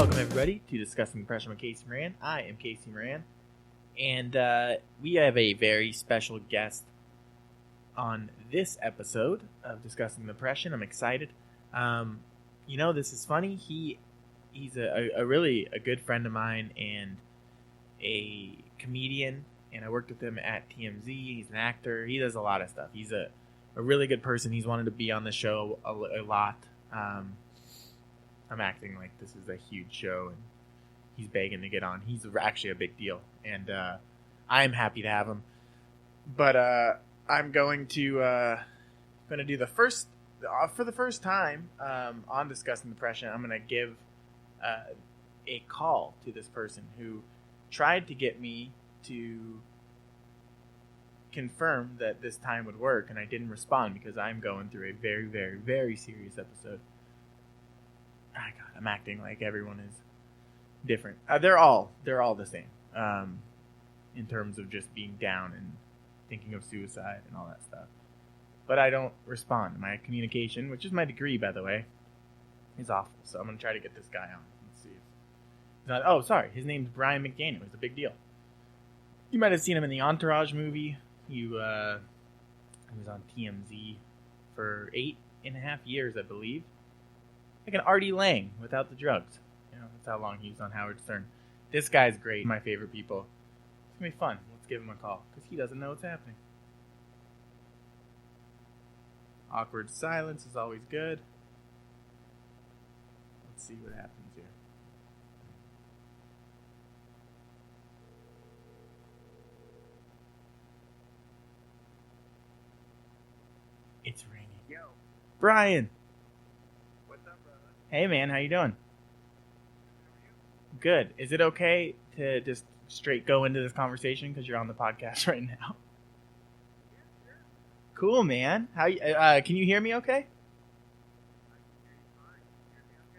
Welcome, everybody, to Discussing Depression with Casey Moran. I am Casey Moran, and we have a very special guest on this episode of Discussing Depression. I'm excited. This is funny. He's a really good friend of mine and a comedian, and I worked with him at TMZ. He's an actor. He does a lot of stuff. He's a really good person. He's wanted to be on the show a lot. I'm acting like this is a huge show, and he's begging to get on. He's actually a big deal, and I'm happy to have him. But I'm going to do the first for the first time on Discussing Depression. I'm going to give a call to this person who tried to get me to confirm that this time would work, and I didn't respond because I'm going through a very, very, very serious episode. Oh God, I'm acting like everyone is different. They're all the same in terms of just being down and thinking of suicide and all that stuff. But I don't respond. My communication, which is my degree, by the way, is awful. So I'm going to try to get this guy on. Let's see. His name's Brian McDaniel. He's a big deal. You might have seen him in the Entourage movie. He was on TMZ for 8.5 years, I believe. Like an Artie Lang without the drugs. That's how long he was on Howard Stern. This guy's great. My favorite people. It's going to be fun. Let's give him a call because he doesn't know what's happening. Awkward silence is always good. Let's see what happens here. It's ringing. Yo. Brian. What's up, brother? Hey, man. How you doing? Good. Is it okay to just straight go into this conversation because you're on the podcast right now? Yeah, sure. Cool, man. How can you hear me okay?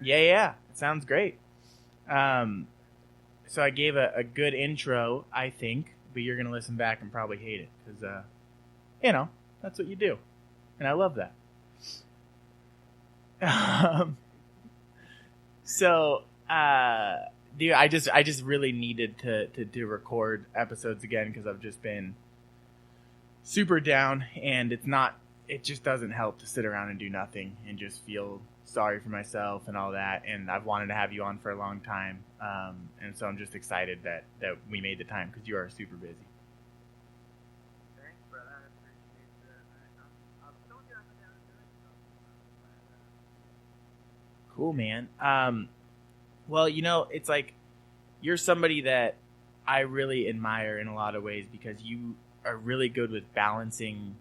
Yeah. It sounds great. So I gave a good intro, I think, but you're going to listen back and probably hate it because, that's what you do. And I love that. Dude, I just really needed to record episodes again because I've just been super down, and it just doesn't help to sit around and do nothing and just feel sorry for myself and all that. And I've wanted to have you on for a long time, and so I'm just excited that we made the time because you are super busy. Thanks, brother. I appreciate that. I've told you I've been down doing stuff. Cool, man. Well, it's like you're somebody that I really admire in a lot of ways because you are really good with balancing,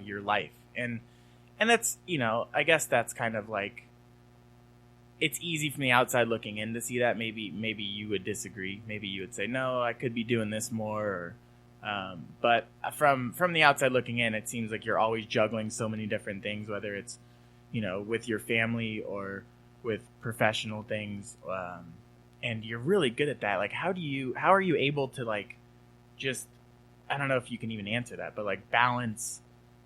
your life. And that's, I guess that's kind of like, it's easy from the outside looking in to see that. Maybe you would disagree. Maybe you would say, no, I could be doing this more. But from the outside looking in, it seems like you're always juggling so many different things, whether it's, with your family or with professional things, and you're really good at that. Like, how are you able to like, just, I don't know if you can even answer that, but like balance,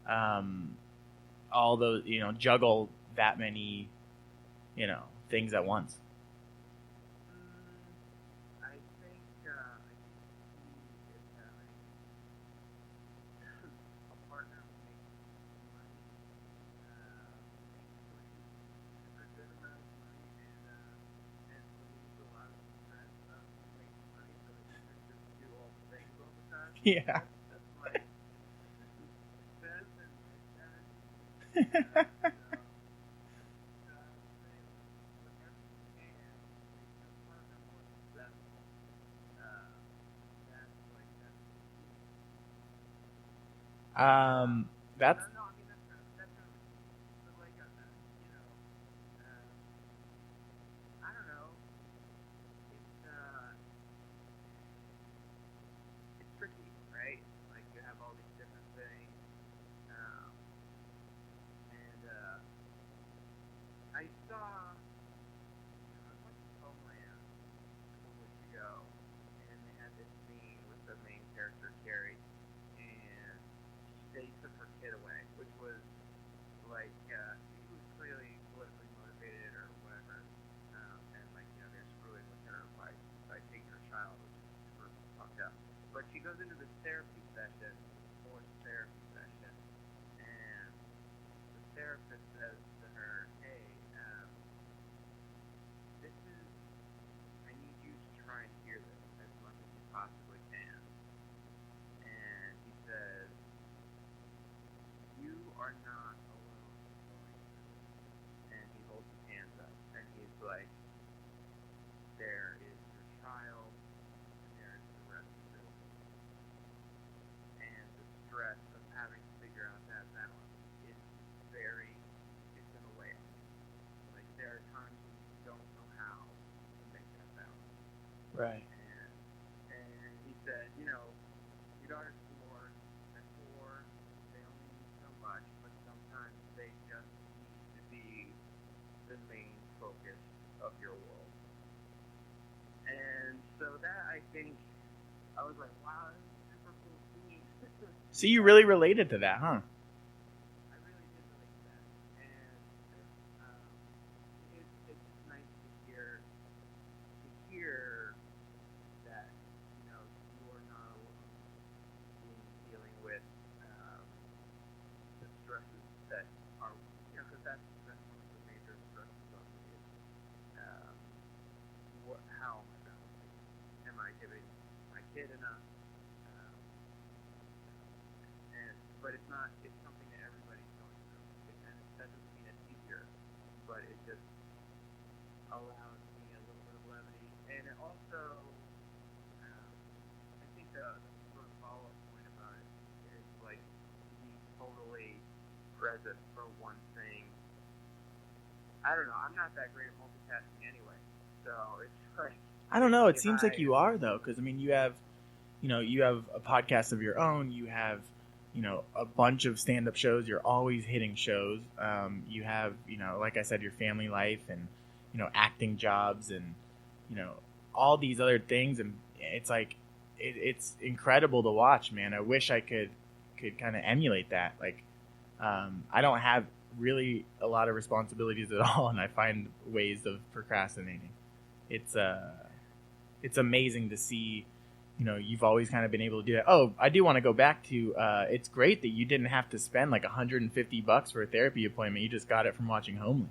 all those, juggle that many, things at once. I think a partner who makes money, makes a good amount of money, and relieves a lot of stress of making money, so they can just do all the things all the time. Yeah. That's my success and my strategy. That's No, I mean, that's the like on that, I don't know. It's tricky, right? Like, you have all these different things, and I saw, I was watching Homeland a couple weeks ago, and they had this scene with the main character, Carrie, and they took her kid away, but she goes into this therapy session, fourth therapy session, and the therapist says to her, "Hey, this is. I need you to try and hear this as much as you possibly can." And he says, "You are not alone going through this." And he holds his hands up, and he's like, "There is your child, and there is the rest of it." And the stress of having to figure out that balance is it's gonna weigh on you. Like, there are times when you don't know how to make that balance. Right. And he said, your daughter's 4, at 4, they only need so much, but sometimes they just need to be the main focus of your world. And so that, I think, I was like, wow, this is super cool scene. So you really related to that, huh? I really did relate to that. And it's nice to hear that, you're not alone in dealing with the stresses that are, because that's one of the major stresses of me is how am I balancing? Am I giving my kid enough? But it's not. It's something that everybody's going through, and it doesn't mean it's easier, but it just allows me a little bit of levity, and it also, I think the sort of follow-up point about it is like be totally present for one thing. I don't know. I'm not that great at multitasking anyway, so it's like. I don't know. It seems like you are though, because I mean, you have a podcast of your own. You have, a bunch of stand-up shows. You're always hitting shows. You have, like I said, your family life and, acting jobs and, all these other things. And it's like, it's incredible to watch, man. I wish I could kind of emulate that. Like, I don't have really a lot of responsibilities at all, and I find ways of procrastinating. It's amazing to see. You've always kind of been able to do that. Oh, I do want to go back to, it's great that you didn't have to spend like $150 for a therapy appointment. You just got it from watching Homeland.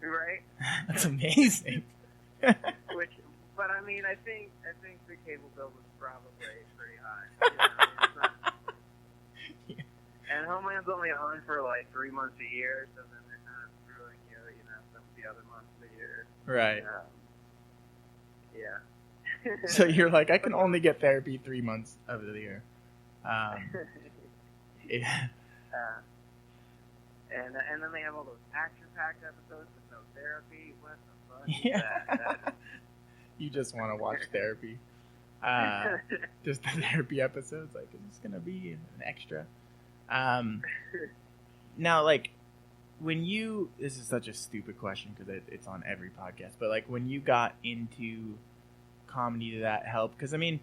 Right? That's amazing. But I mean, I think the cable bill was probably pretty high. It's not, and Homeland's only on for like 3 months a year, so then they're kind of screwing you, some of the other months of the year. Right. Yeah. So you're like, I can only get therapy 3 months of the year. Yeah. And then they have all those action-packed episodes with no therapy. What the fuck Yeah. is that? You just want to watch therapy. Just the therapy episodes. Like, it's going to be an extra. Now, like, this is such a stupid question because it's on every podcast, but like when you got into comedy, did that help? Because I mean,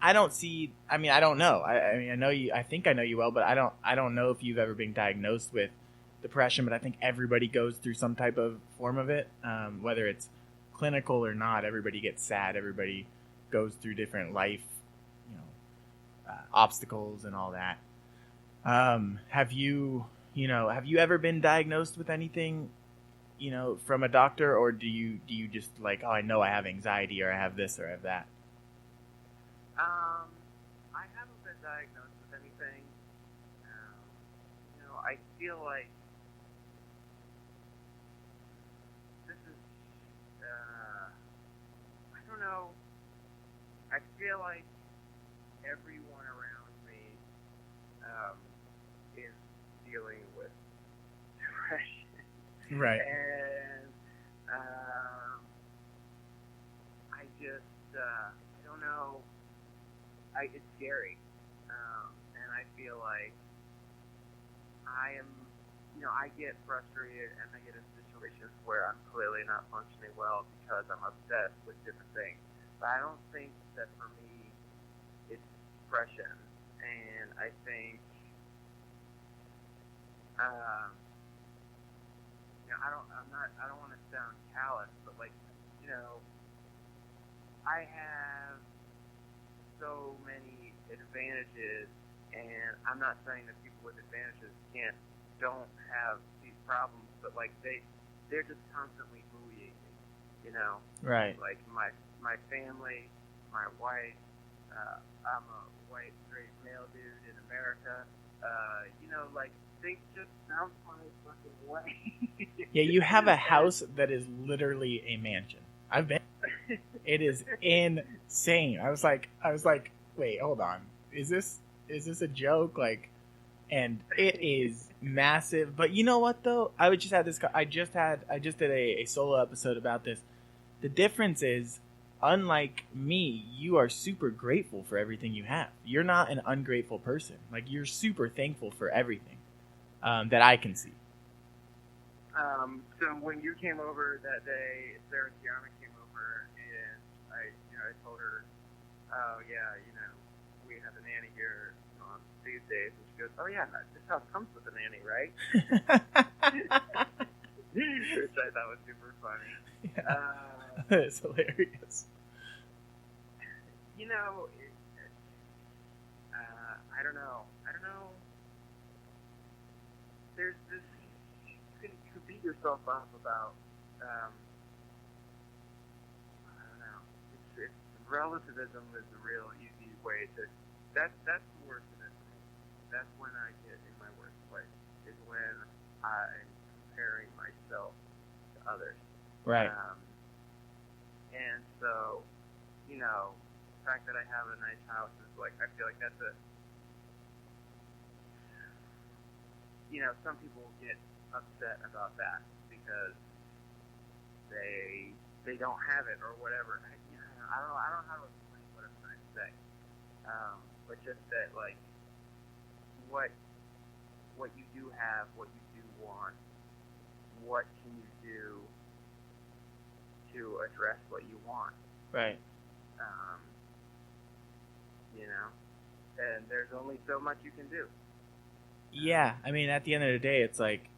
I don't know. I mean, I know you. I think I know you well, but I don't know if you've ever been diagnosed with depression. But I think everybody goes through some type of form of it, whether it's clinical or not. Everybody gets sad. Everybody goes through different life, obstacles and all that. Have you ever been diagnosed with anything, from a doctor, or do you just like, oh, I know I have anxiety, or I have this, or I have that? I haven't been diagnosed with anything. I feel like this is, I don't know. I feel like everyone around me is dealing with depression. Right. And I just, I don't know. It's scary. And I feel like I am, I get frustrated and I get in situations where I'm clearly not functioning well because I'm obsessed with different things. But I don't think that for me it's depression. And I think, I don't want to sound callous, but like, I have so many advantages, and I'm not saying that people with advantages don't have these problems, but like they're just constantly bullying me, you know. Right. Like my family, my wife. I'm a white straight male dude in America. You know, like they just sound my fucking way. Yeah, you have a house that is literally a mansion. I've been. It is insane. I was like, wait, hold on. Is this a joke? Like, and it is massive. But you know what though? I just did a solo episode about this. The difference is, unlike me, you are super grateful for everything you have. You're not an ungrateful person. Like, you're super thankful for everything that I can see. So when you came over that day, Sarah Tiana came over, and I told her, oh yeah, we have a nanny here on Tuesdays, and she goes, oh yeah, this house comes with a nanny, right? Which I thought was super funny. Yeah. It's hilarious. I don't know. There's this. You can beat yourself up about. I don't know. It's relativism is a real easy way to. That's worse than it for me. That's when I get in my worst place. Is when I'm comparing myself to others. Right. And so, the fact that I have a nice house is like, I feel like that's some people get upset about that because they don't have it or whatever. I don't know how to explain what I'm trying to say. But just that, like, what you do have, what you do want, what can you do to address what you want? Right. And there's only so much you can do. Yeah, I mean, at the end of the day, it's like,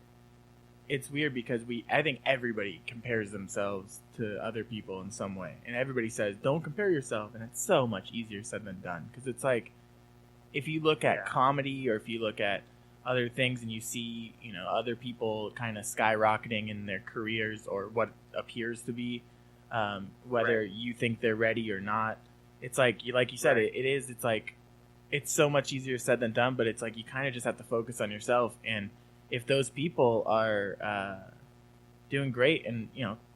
it's weird because I think everybody compares themselves to other people in some way. And everybody says, don't compare yourself. And it's so much easier said than done. Because it's like, if you look at comedy or if you look at other things and you see, other people kind of skyrocketing in their careers or what appears to be, whether you think they're ready or not, it's like you said, it's like, it's so much easier said than done, but it's like you kind of just have to focus on yourself. And if those people are doing great and,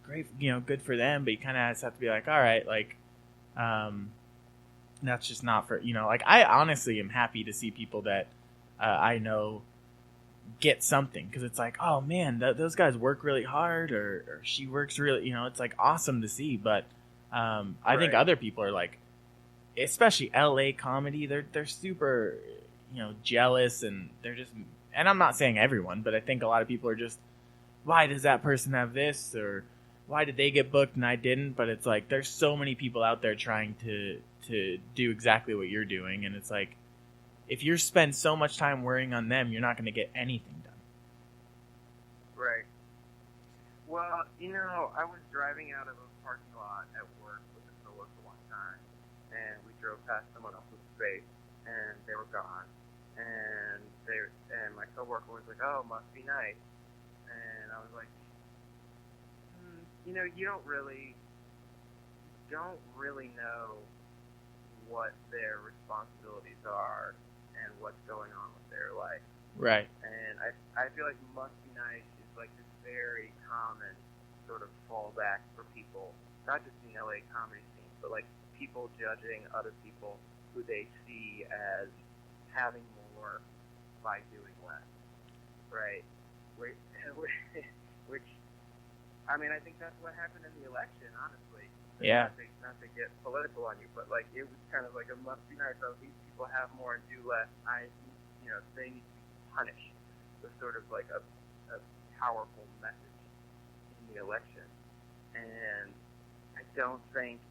great, good for them, but you kind of just have to be like, all right, like, that's just not for, like, I honestly am happy to see people that I know get something, because it's like, oh man, those guys work really hard, or she works really, it's like awesome to see. But I think other people are like, especially LA comedy, they're super, jealous, and they're just, and I'm not saying everyone, but I think a lot of people are just, why does that person have this, or why did they get booked and I didn't? But it's like, there's so many people out there trying to do exactly what you're doing, and it's like, if you spend so much time worrying on them, you're not going to get anything done. Right. Well, I was driving out of a parking lot at work with a coworker one time, and we drove past someone else's space, and they were gone. And my coworker was like, "Oh, must be nice." And I was like, you don't really know what their responsibilities are and what's going on with their life. Right. And I feel like must be nice is like this very common sort of fallback for people, not just in the LA comedy scene, but like people judging other people who they see as having more by doing less, right? Which I mean, I think that's what happened in the election, honestly. Yeah. Not to get political on you, but like it was kind of like a must be nice. Oh, these people have more and do less. They need to be punished. It was sort of like a powerful message in the election, and I don't think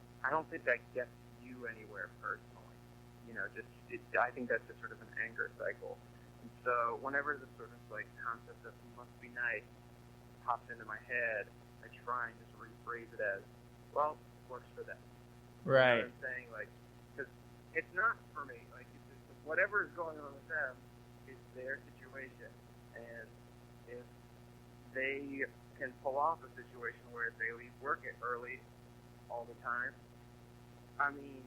that gets you anywhere personally. I think that's just sort of an anger cycle. And so whenever the sort of like concept of must be nice pops into my head, I try and just rephrase it as, well, works for them. Right. You know what I'm saying? Like, because it's not for me. Like, it's just, whatever is going on with them is their situation, and if they can pull off a situation where they leave work early all the time, I mean,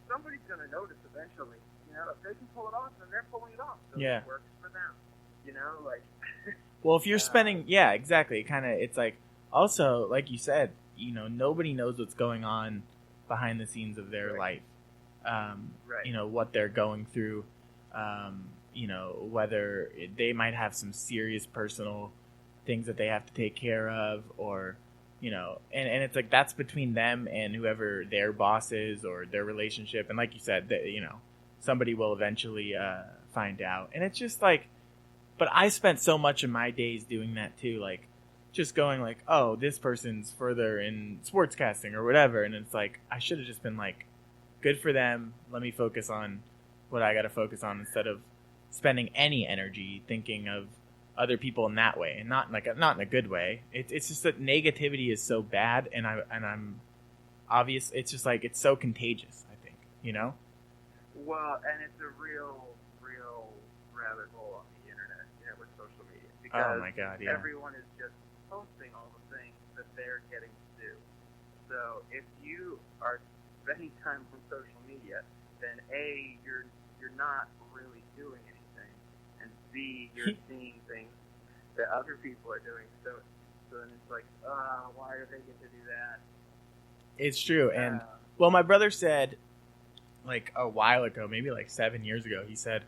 somebody's going to notice eventually. You know, if they can pull it off, then they're pulling it off. So Yeah. it works for them. You know, like. Well, if you're spending, yeah, exactly. It's like, also, like you said, you know, nobody knows what's going on behind the scenes of their life. Right. You know, what they're going through. You know, whether they might have some serious personal things that they have to take care of, or, you know, and it's like, that's between them and whoever their boss is or their relationship. And like you said, that, you know, somebody will eventually find out. And it's just like, but I spent so much of my days doing that too, like just going like, oh, this person's further in sportscasting or whatever, and it's like, I should have just been like, good for them, let me focus on what I got to focus on, instead of spending any energy thinking of other people in that way, and not in a good way. It's just that negativity is so bad, and I'm obvious. It's just like, it's so contagious, I think, you know. Well, and it's a real rabbit hole on the internet, you know, with social media, because oh my God, yeah. everyone is just posting all the things that they're getting to do. So if you are spending time on social media, then A, you're not really doing anything, and B, you're seeing things that other people are doing. So then it's like, why do they get to do that? It's true. And well, my brother said, like a while ago, maybe like 7 years ago, he said,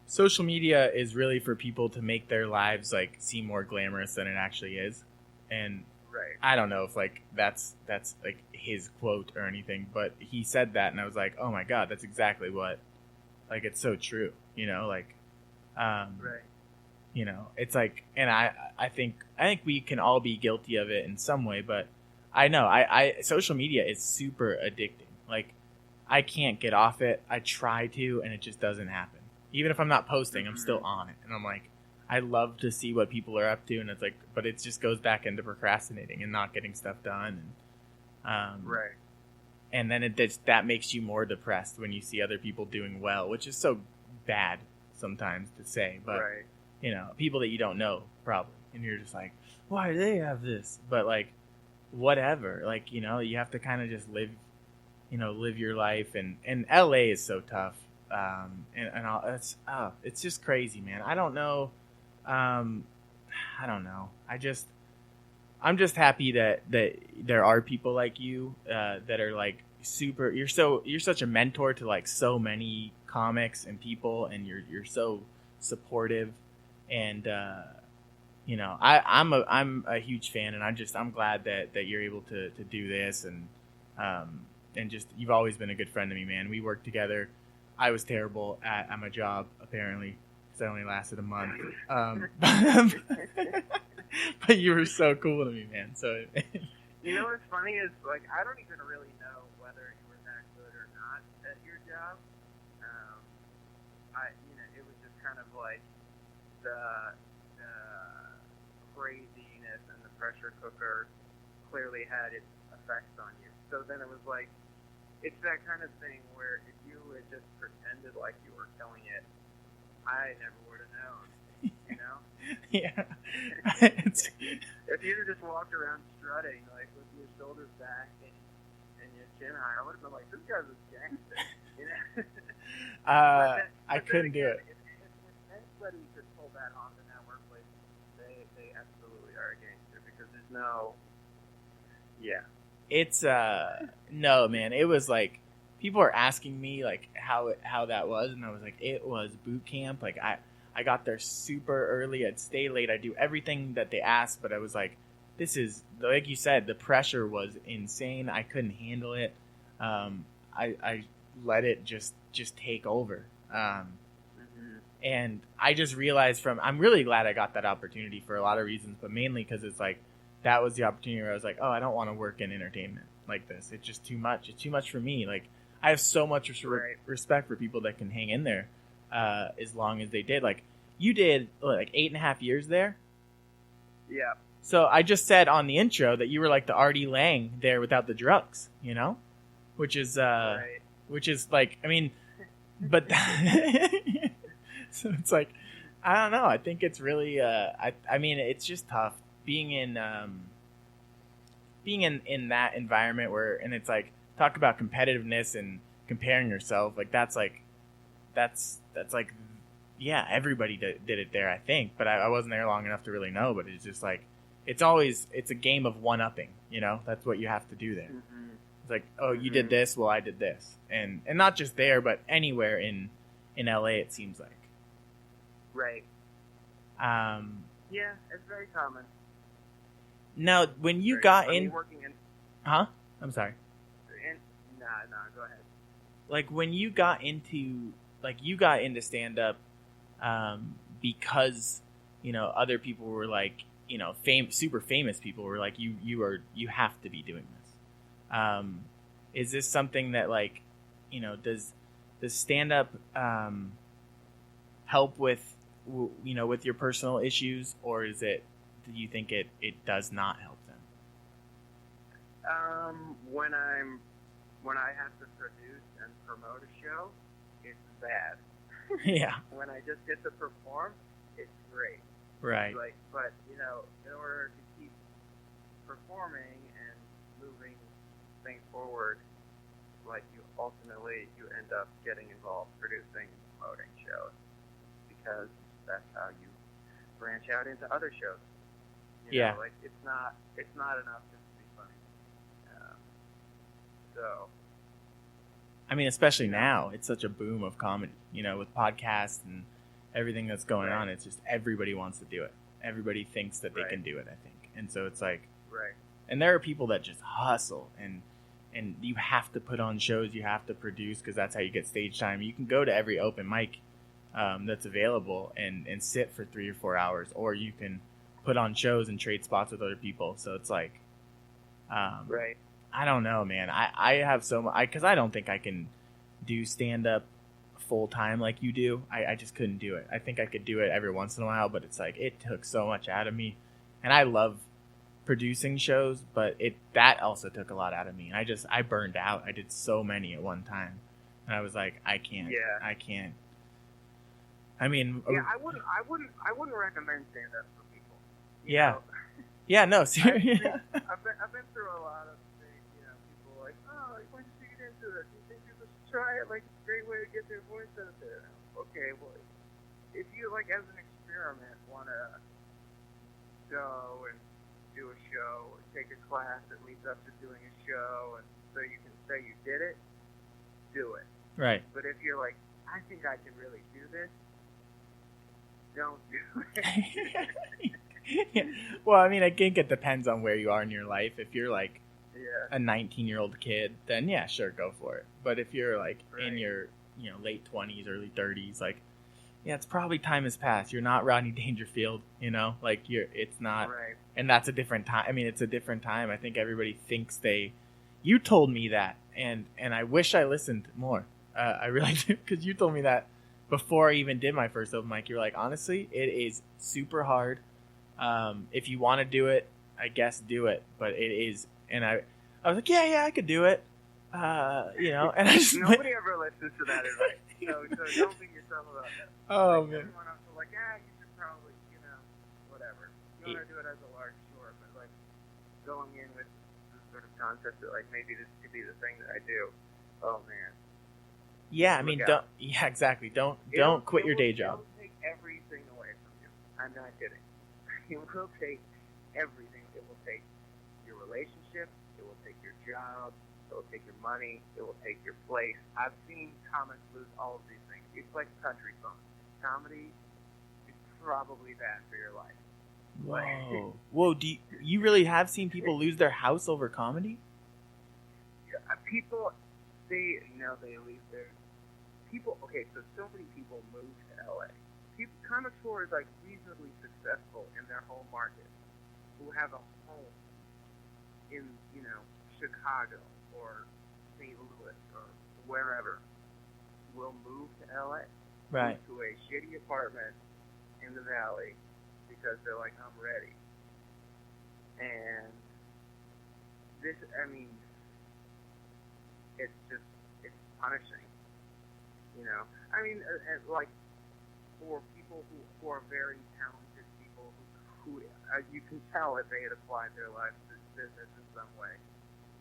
social media is really for people to make their lives like seem more glamorous than it actually is. And right. I don't know if like that's like his quote or anything, but he said that, and I was like, oh my God, that's exactly what, like, it's so true, you know, like, right. You know, it's like, and I think we can all be guilty of it in some way, but I know social media is super addicting. Like, I can't get off it. I try to, and it just doesn't happen. Even if I'm not posting, I'm still on it. And I'm like, I love to see what people are up to. And it's like, but it just goes back into procrastinating and not getting stuff done. And, right. And then that makes you more depressed when you see other people doing well, which is so bad sometimes to say. But, right. you know, people that you don't know, probably. And you're just like, why do they have this? But, like, whatever. Like, you know, you have to kind of just live your life. And LA is so tough. It's just crazy, man. I don't know. I don't know. I'm just happy that there are people like you, that are like super, you're such a mentor to like so many comics and people, and you're so supportive. And, you know, I'm a huge fan, and I'm glad that you're able to do this. And just, you've always been a good friend to me, man. We worked together. I was terrible at my job, apparently, because I only lasted a month. But you were so cool to me, man. So, you know what's funny is, like, I don't even really know whether you were that good or not at your job. It was just kind of like the craziness and the pressure cooker clearly had its effects on you. So then it was like, it's that kind of thing where if you had just pretended like you were killing it, I never would have known, you know? Yeah. If you had just walked around strutting, like, with your shoulders back and your chin high, I would have been like, this guy's a gangster, you know? I couldn't do it. If anybody could pull that off in that workplace, they absolutely are a gangster, because there's no... Yeah. It's no, man. It was like, people are asking me like how that was, and I was like, it was boot camp. Like, I got there super early. I'd stay late. I'd do everything that they asked, but I was like, this is, like you said, the pressure was insane. I couldn't handle it. I let it just take over. And I just realized I'm really glad I got that opportunity for a lot of reasons, but mainly because it's like, that was the opportunity where I was like, oh, I don't want to work in entertainment like this. It's just too much. It's too much for me. Like, I have so much respect for people that can hang in there as long as they did. Like, you did, like, 8.5 years there? Yeah. So I just said on the intro that you were like the Artie Lang there without the drugs, you know? Which is, right. which is like, I mean, but so it's like, I don't know. I think it's really, I mean, it's just tough being in that environment where, and it's like, talk about competitiveness and comparing yourself. Like that's like, that's like, yeah, everybody did it there, I think, but I wasn't there long enough to really know. But it's just like, it's a game of one-upping, you know. That's what you have to do there. Mm-hmm. It's like, oh, you did this, well, I did this, and not just there, but anywhere in LA, it seems like. Right. Yeah, it's very common. Now, when you got in, huh? I'm sorry. Nah, go ahead. Like when you got into stand up, because you know other people were like, you know, super famous people were like, you have to be doing this. Is this something that, like, you know, does stand up help with, you know, with your personal issues, or do you think it does not help them? When I have to produce and promote a show, it's bad. Yeah. When I just get to perform, it's great. Right. Like, but you know, in order to keep performing and moving things forward, like you end up getting involved producing and promoting shows, because that's how you branch out into other shows. You know, like it's not enough just to be funny. So, I mean, especially now, it's such a boom of comedy, you know, with podcasts and everything that's going on. It's just everybody wants to do it. Everybody thinks that they can do it, I think. And so it's like, and there are people that just hustle, and you have to put on shows, you have to produce, because that's how you get stage time. You can go to every open mic that's available and sit for 3 or 4 hours, or you can put on shows and trade spots with other people. So it's like, I don't know, man. I have so much, because I don't think I can do stand up full time like you do. I just couldn't do it. I think I could do it every once in a while, but it's like, it took so much out of me, and I love producing shows, but that also took a lot out of me. And I burned out. I did so many at one time, and I was like, I can't. I mean, I wouldn't recommend stand up for people. You know? No, seriously. I've been through a lot of things. You know, people are like, oh, like, when did you get into it? Do you think people should try it? Like, it's a great way to get their voice out there. Okay, well, if you, like, as an experiment, want to go and do a show or take a class that leads up to doing a show, and so you can say you did it, do it. Right. But if you're like, I think I can really do this, don't do it. Well, I mean, I think it depends on where you are in your life. If you're like a 19-year-old kid, then yeah, sure, go for it. But if you're like in your, you know, late 20s, early 30s, like, yeah, it's probably time has passed. You're not Rodney Dangerfield, you know, like it's not, and that's a different time. I mean, it's a different time. I think everybody thinks you told me that, and I wish I listened more. I really do, because you told me that before I even did my first open mic. You're like, honestly, it is super hard. If you want to do it, I guess do it, but it is, and I was like, yeah, I could do it. You know, and I just nobody ever listens to that advice. So don't beat yourself about that. Oh, like, man. Everyone else is like, you should probably, you know, whatever. You want to do it as a large, sure, but like going in with the sort of concept that like maybe this could be the thing that I do. Oh man. Yeah, I mean, exactly. Don't quit your day job. It will take everything away from you. I'm not kidding. It will take everything. It will take your relationship. It will take your job. It will take your money. It will take your place. I've seen comics lose all of these things. It's like a country song. Comedy is probably bad for your life. Whoa! Do you really have seen people lose their house over comedy? People, they leave their people. Okay, so many people move to LA. Comics who are like reasonably successful in their home market, who have a home in, you know, Chicago or St. Louis or wherever, will move to LA, right? Move to a shitty apartment in the valley because they're like, I'm ready. And this, I mean, it's punishing. You know, I mean, like for people who are very talented people who you can tell if they had applied their lives to business in some way,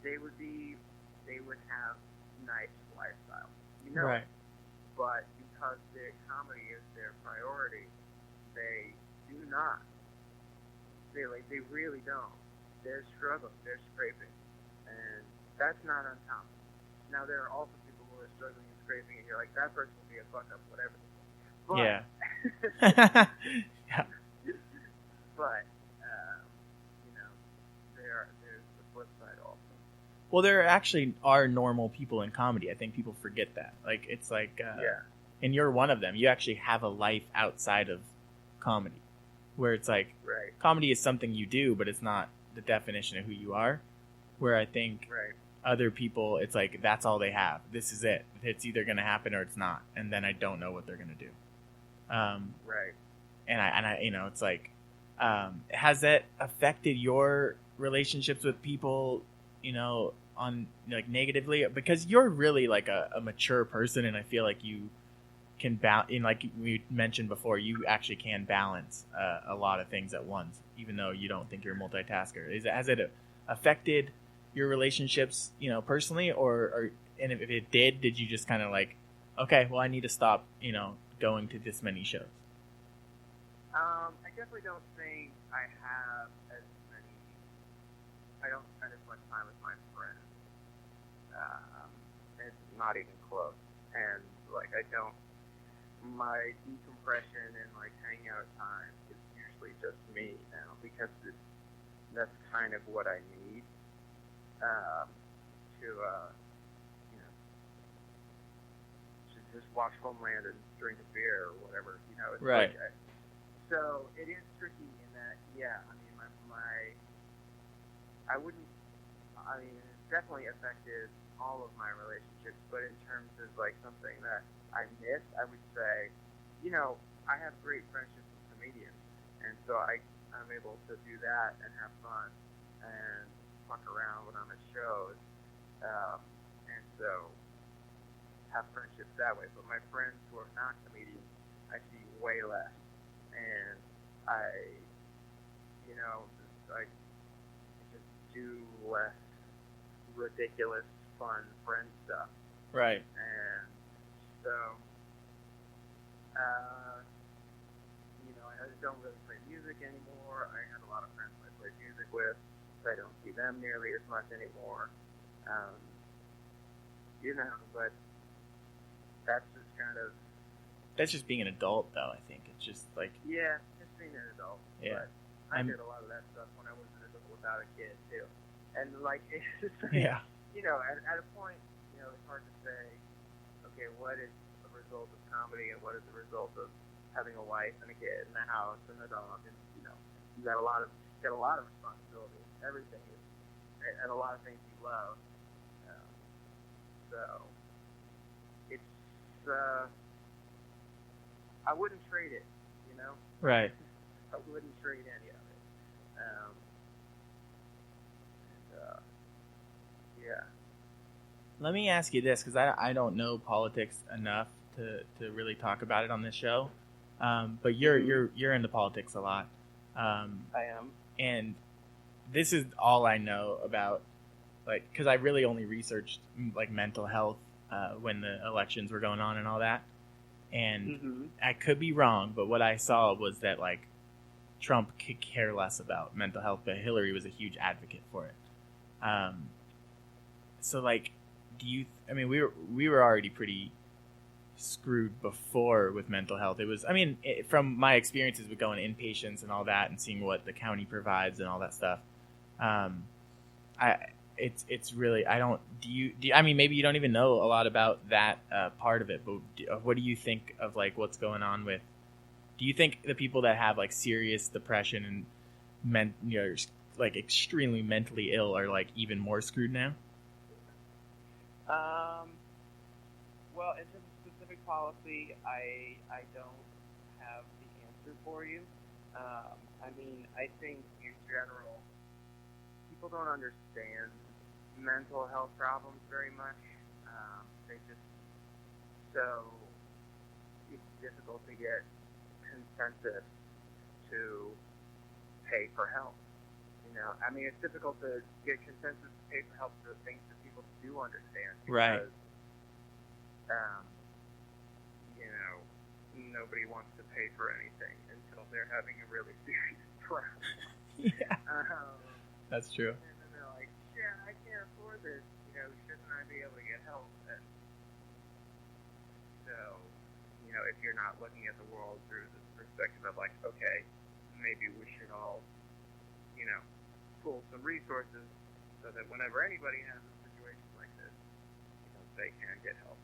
they would have nice lifestyle. You know, right. But because their comedy is their priority, they do not. They really don't. They're struggling. They're scraping, and that's not uncommon. Now there are also people who are struggling and scraping, and you're like, that person will be a fuck up, whatever. But, yeah. Yeah. But you know, there's the flip side also. Well, there actually are normal people in comedy. I think people forget that. Like, it's like, and you're one of them. You actually have a life outside of comedy, where it's like, right. Comedy is something you do, but it's not the definition of who you are. Where I think other people, it's like, that's all they have. This is it. It's either going to happen or it's not. And then I don't know what they're going to do. Right. And I, you know, it's like, has that affected your relationships with people, you know, on like negatively? Because you're really like a mature person, and I feel like you can like we mentioned before, you actually can balance a lot of things at once, even though you don't think you're a multitasker. Has it affected your relationships, you know, personally, or and if it did you just kind of like, okay, well, I need to stop, you know, going to this many shows? I definitely don't think I have as many. I don't spend as much time with my friends. It's not even close. And like I don't. My decompression and like hangout time is usually just me now, because that's kind of what I need to you know, to just watch Homeland and drink a beer or whatever, you know. It's right. Like, so it is tricky in that, yeah. I mean, I mean, it's definitely affected all of my relationships, but in terms of like something that I miss, I would say, you know, I have great friendships with comedians, and so I'm able to do that and have fun and fuck around when I'm at shows, and so have friendships that way. But my friends who are not comedians, I see way less, and I, you know, I just do less ridiculous, fun friend stuff. Right. And so, you know, I don't really play music anymore. I had a lot of friends I played music with. I don't see them nearly as much anymore. You know, but that's just kind of... That's just being an adult, though, I think. It's just like... Yeah, just being an adult. Yeah. But I did a lot of that stuff when I was an adult without a kid, too. And, like, it's just like, yeah. You know, at a point, you know, it's hard to say, okay, what is the result of comedy and what is the result of having a wife and a kid and a house and a dog, and, you know, you got a lot of responsibility. Everything is, and a lot of things you love. So it's I wouldn't trade it, you know. Right. I wouldn't trade any of it. Yeah. Let me ask you this, because I don't know politics enough to really talk about it on this show. But you're into politics a lot. I am. And this is all I know about, like, because I really only researched like mental health when the elections were going on and all that. And I could be wrong, but what I saw was that like Trump could care less about mental health, but Hillary was a huge advocate for it. So like, I mean, we were already pretty screwed before with mental health. It was, I mean, from my experiences with going inpatients and all that, and seeing what the county provides and all that stuff, it's really, I don't, I mean, maybe you don't even know a lot about that part of it, but what do you think of like what's going on with, do you think the people that have like serious depression and like extremely mentally ill are like even more screwed now? Well, in terms of specific policy, I don't have the answer for you. I mean, I think in general, people don't understand mental health problems very much. They just So it's difficult to get consensus to pay for help. I mean, it's difficult to get consensus to pay for help for things that people do understand. Right. Because, nobody wants to pay for anything until they're having a really serious problem. Yeah. That's true. And then they're like, yeah, I can't afford this. Shouldn't I be able to get help? And so, if you're not looking at the world through the perspective of like, okay, maybe we should all, pool some resources so that whenever anybody has a situation like this, they can get help.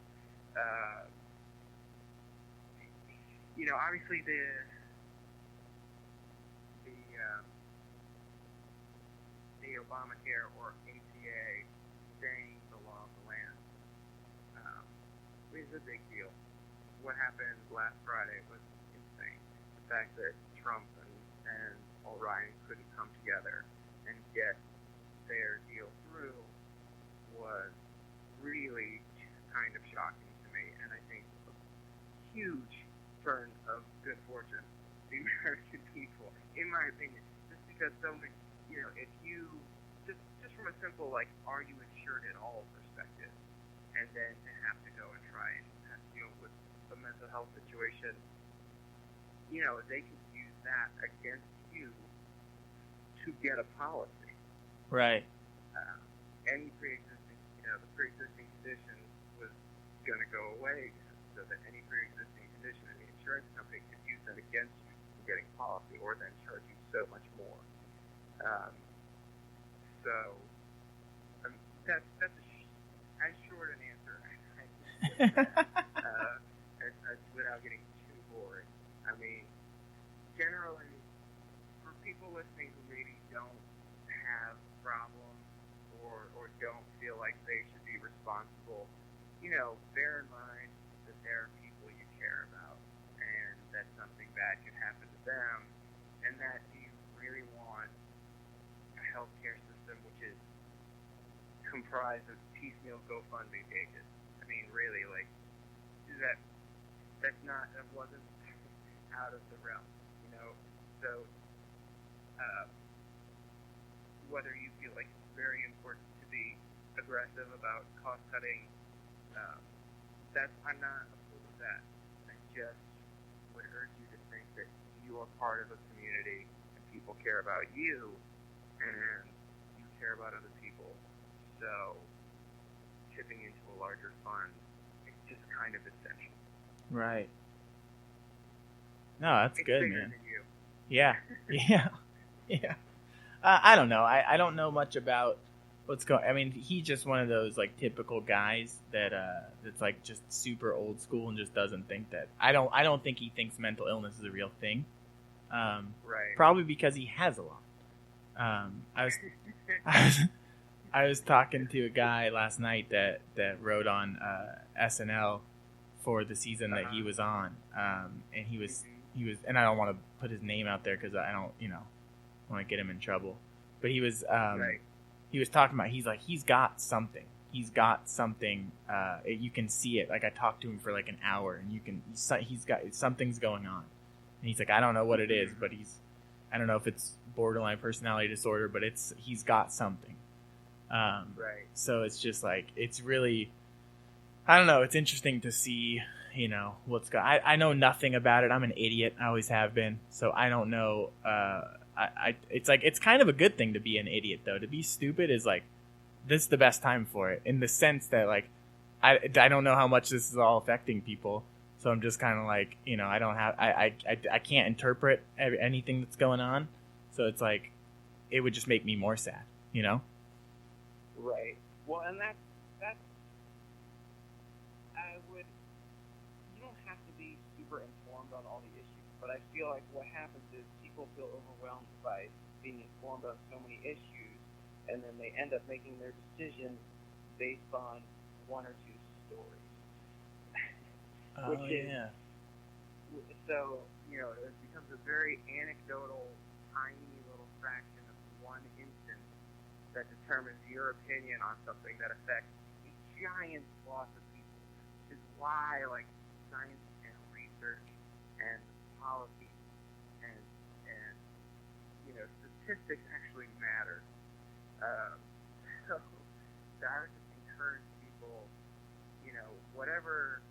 Obviously the Obamacare or ACA staying the law of the land is a big deal. What happened last Friday was insane. The fact that Trump and O'Ryan couldn't come together and get their deal through was really kind of shocking to me, and I think a huge turn of good fortune to the American people, in my opinion, just because so many, if you, just from a simple, like, are you insured at all perspective, and then to have to go and try and have to deal with a mental health situation, they could use that against you to get a policy. Right. Any pre-existing, the pre-existing condition was going to go away, so that any pre-existing condition in the insurance company could use that against you in getting policy, or then charge you so much more. That's as short an answer as without getting too boring. I mean, generally, for people listening who maybe don't have problems or don't feel like they should be responsible, bear in mind that there are people you care about, and that something bad could happen to them, and that you really want a healthcare system which is comprised of piecemeal GoFundMe pages. I mean, really, like, that wasn't out of the realm, So, whether you feel like it's very important to be aggressive about cost cutting, I'm not opposed to that. I just would urge you to think that you are part of a community and people care about you, and you care about other people. So, chipping into a larger fund is just kind of essential. Right. No, that's good, bigger man. Than you. Yeah. Yeah. I don't know. I don't know much about what's going. I mean, he's just one of those like typical guys that's like just super old school and just doesn't think that. I don't think he thinks mental illness is a real thing. Right. Probably because he has a lot. I was talking to a guy last night that wrote on SNL for the season that he was on, and he was, and I don't want to put his name out there because I don't, want to get him in trouble. But he was, he was talking about, he's like, he's got something. You can see it. Like, I talked to him for like an hour, and he's got, something's going on. And he's like, I don't know what it is, but I don't know if it's borderline personality disorder, but he's got something. So it's just like, it's really, I don't know. It's interesting to see, what's going. I know nothing about it. I'm an idiot. I always have been. So I don't know. It's like, it's kind of a good thing to be an idiot, though. To be stupid is like, this is the best time for it, in the sense that like, I don't know how much this is all affecting people. So I'm just kind of like, I don't have, I can't interpret anything that's going on. So it's like, it would just make me more sad, Right. Well, and that's you don't have to be super informed on all the issues, but I feel like what happens is people feel overwhelmed by being informed on so many issues, and then they end up making their decisions based on one or two stories. So, it becomes a very anecdotal, tiny little fraction of one instance that determines your opinion on something that affects a giant swath of people. It's why like science and research and policy and statistics actually matter. Um, so I would just encourage people, whatever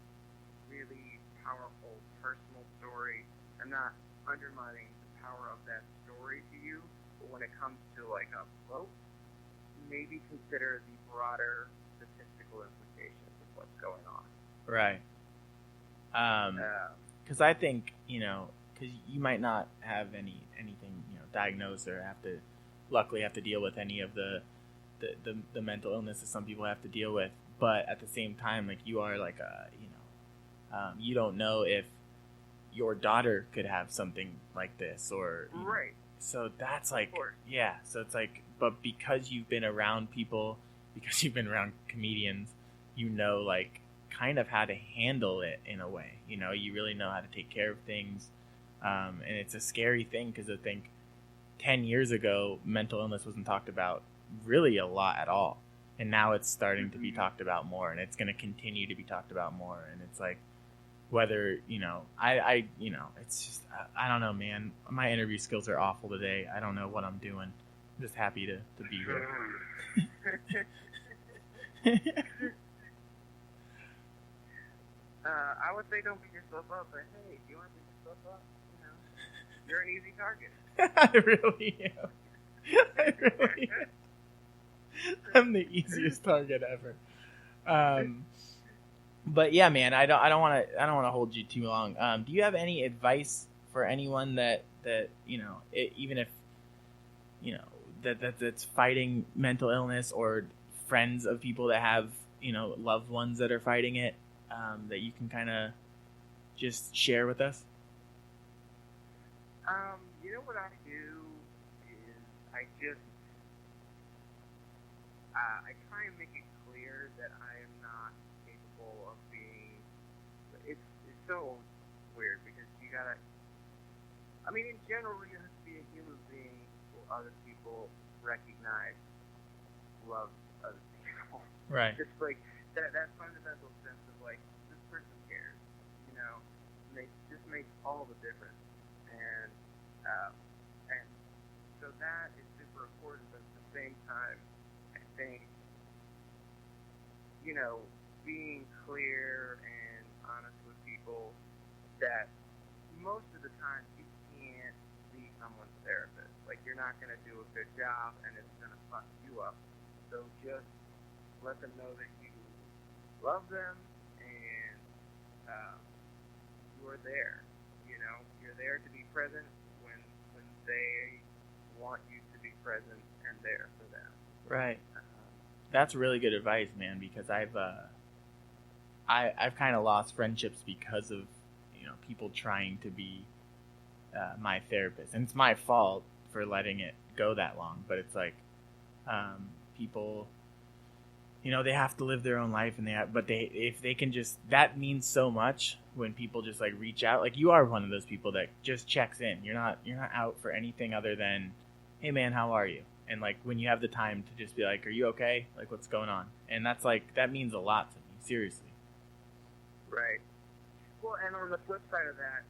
really powerful personal story. I'm not undermining the power of that story to you, but when it comes to like a vote, maybe consider the broader statistical implications of what's going on. Right. Because I think, because you might not have anything, diagnosed or luckily have to deal with any of the mental illness that some people have to deal with. But at the same time, like you are like you don't know if your daughter could have something like this or right. So that's like, yeah. So it's like, but because you've been around people, because you've been around comedians, like kind of how to handle it in a way. You really know how to take care of things. And it's a scary thing because I think 10 years ago, mental illness wasn't talked about really a lot at all. And now it's starting to be talked about more, and it's going to continue to be talked about more. And it's like, whether, it's just, I don't know, man. My interview skills are awful today. I don't know what I'm doing. I'm just happy to be here. I would say don't beat yourself up, but hey, if you want to beat yourself up, you're an easy target. I really am. I'm the easiest target ever. But yeah, man, I don't want to hold you too long. Do you have any advice for anyone that even if that's fighting mental illness, or friends of people that have loved ones that are fighting it, that you can kind of just share with us? What I do is I try and make it clear that I am not capable of being. It's so weird because you gotta. I mean, in general, you have to be a human being who other people recognize, love other people. Right. Just like that fundamental sense of like this person cares, and it just makes all the difference. And so that is super important, but at the same time, I think, being clear and honest with people that most of the time you can't be someone's therapist. Like, you're not going to do a good job, and it's going to fuck you up. So just let them know that you love them, and you're there. You're there to be present when they want you to be present and there for them. Right. That's really good advice, man, because I've kind of lost friendships because of people trying to be my therapist, and it's my fault for letting it go that long. But it's like people, they have to live their own life, and if they can just, that means so much when people just like reach out. Like, you are one of those people that just checks in. You're not out for anything other than, hey man, how are you? And like, when you have the time to just be like, are you okay? Like, what's going on? And that's like, that means a lot to me, seriously. Right. Well, and on the flip side of that,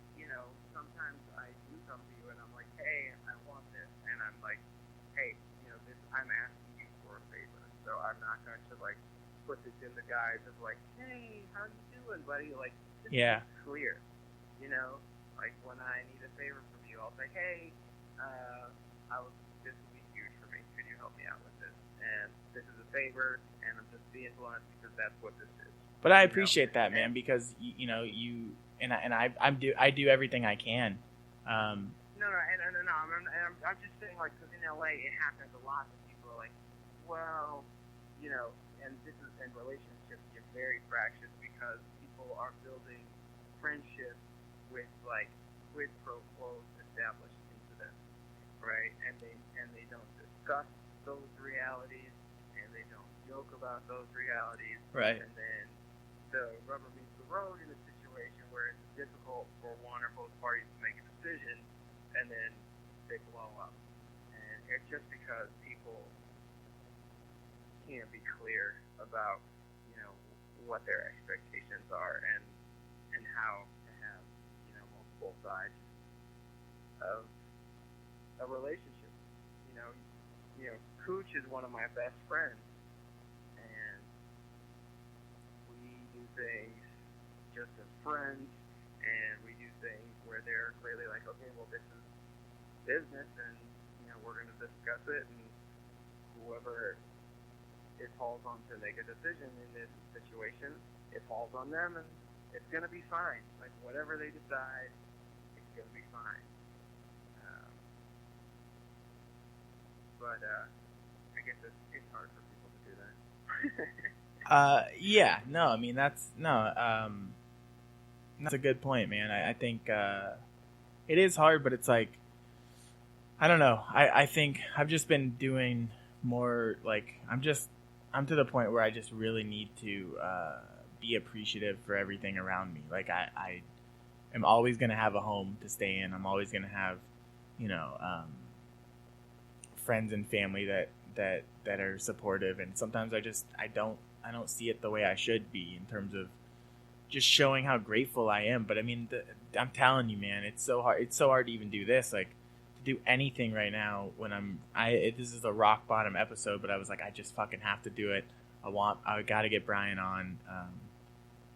sometimes I do come to you and I'm like, hey, I want this. And I'm like, hey, I'm asking you for a favor. So I'm not going to like put this in the guise of like, hey, how you doing, buddy? Like, just be clear. Like, when I need a favor from you, I'll say, hey, this would be huge for me. Could you help me out with this? And this is a favor, and I'm just being blunt because that's what this is. But I appreciate that, man, because I do everything I can. No, I'm just saying, like, because in LA it happens a lot that people are like, well, and relationships get very fractious because people are building friendships with like quid pro quos established into them, right? And they don't discuss those realities, and they don't joke about those realities, right? And then the rubber meets the road in a situation where it's difficult for one or both parties to make a decision, and then they blow up. And it's just because people can't be clear about, what their expectations are, and how to have, multiple sides of a relationship. Cooch is one of my best friends, and we do things just as friends, and we do things where they're clearly like, okay, well, this is business, and we're going to discuss it, and whoever it falls on to make a decision in this situation, it falls on them, and it's going to be fine. Like, whatever they decide, it's going to be fine. But I guess it's hard for people to do that. Yeah, no, I mean, that's a good point, man. I think it is hard, but it's like, I don't know. I think I've just been doing more, like, I'm to the point where I just really need to be appreciative for everything around me. Like, I am always going to have a home to stay in. I'm always going to have, friends and family that are supportive, and sometimes I don't see it the way I should be in terms of just showing how grateful I am. But I mean, I'm telling you, man, it's so hard to even do this, like, to do anything right now when this is a rock bottom episode, but I was like, I just fucking have to do it. I got to get Brian on.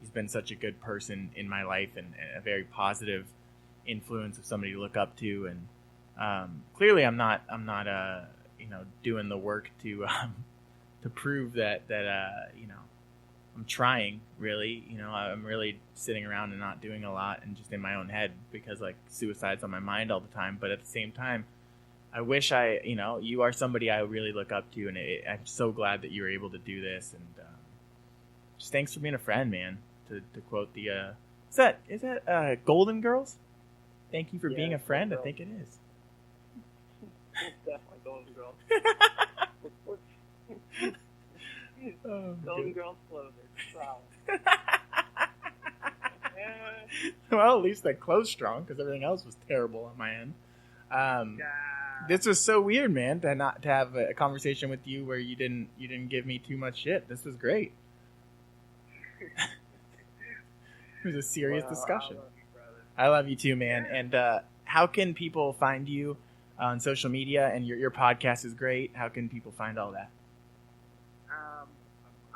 He's been such a good person in my life, and a very positive influence of somebody to look up to, and clearly I'm not doing the work to prove that I'm trying, really. I'm really sitting around and not doing a lot and just in my own head because, like, suicide's on my mind all the time. But at the same time, I wish you are somebody I really look up to, and I'm so glad that you were able to do this. And just thanks for being a friend, man. To quote the is that Golden Girls? Thank you for being a friend. I think it is. It's definitely Golden Girls. Golden Girls clothes are strong. Well, at least that close strong, because everything else was terrible on my end. This was so weird, man, to have a conversation with you where you didn't give me too much shit. This was great. It was a serious discussion. I love you, brother. I love you too, man. And how can people find you on social media? And your podcast is great. How can people find all that?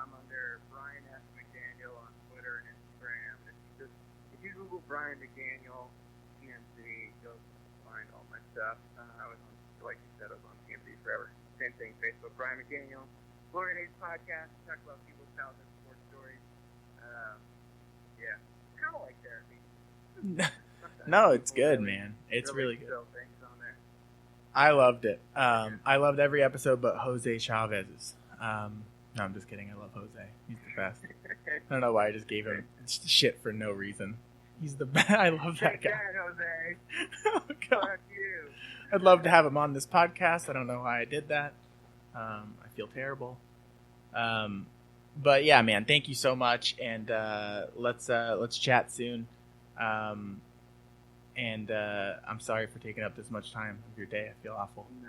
I'm under Brian S. McDaniel on Twitter and Instagram. If you Google Brian McDaniel TMZ, you'll find all my stuff. I was on, like you said, I was on TMZ forever. Same thing, Facebook, Brian McDaniel. Glory Days podcast. Talk about people's talents and sports stories. Yeah, kind of like therapy. No, it's good, man. It's really good. Things on there. I loved it. I loved every episode but Jose Chavez's. No, I'm just kidding. I love Jose. He's the best. I don't know why I just gave him shit for no reason. He's the best. I love that guy. Jose. Oh, God. Fuck you. I'd love to have him on this podcast. I don't know why I did that. I feel terrible. But yeah, man, thank you so much, and let's chat soon. And I'm sorry for taking up this much time of your day. I feel awful. No,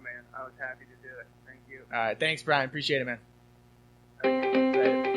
man. I was happy to do it. Thank you. All right, thanks, Brian. Appreciate it, man. Okay.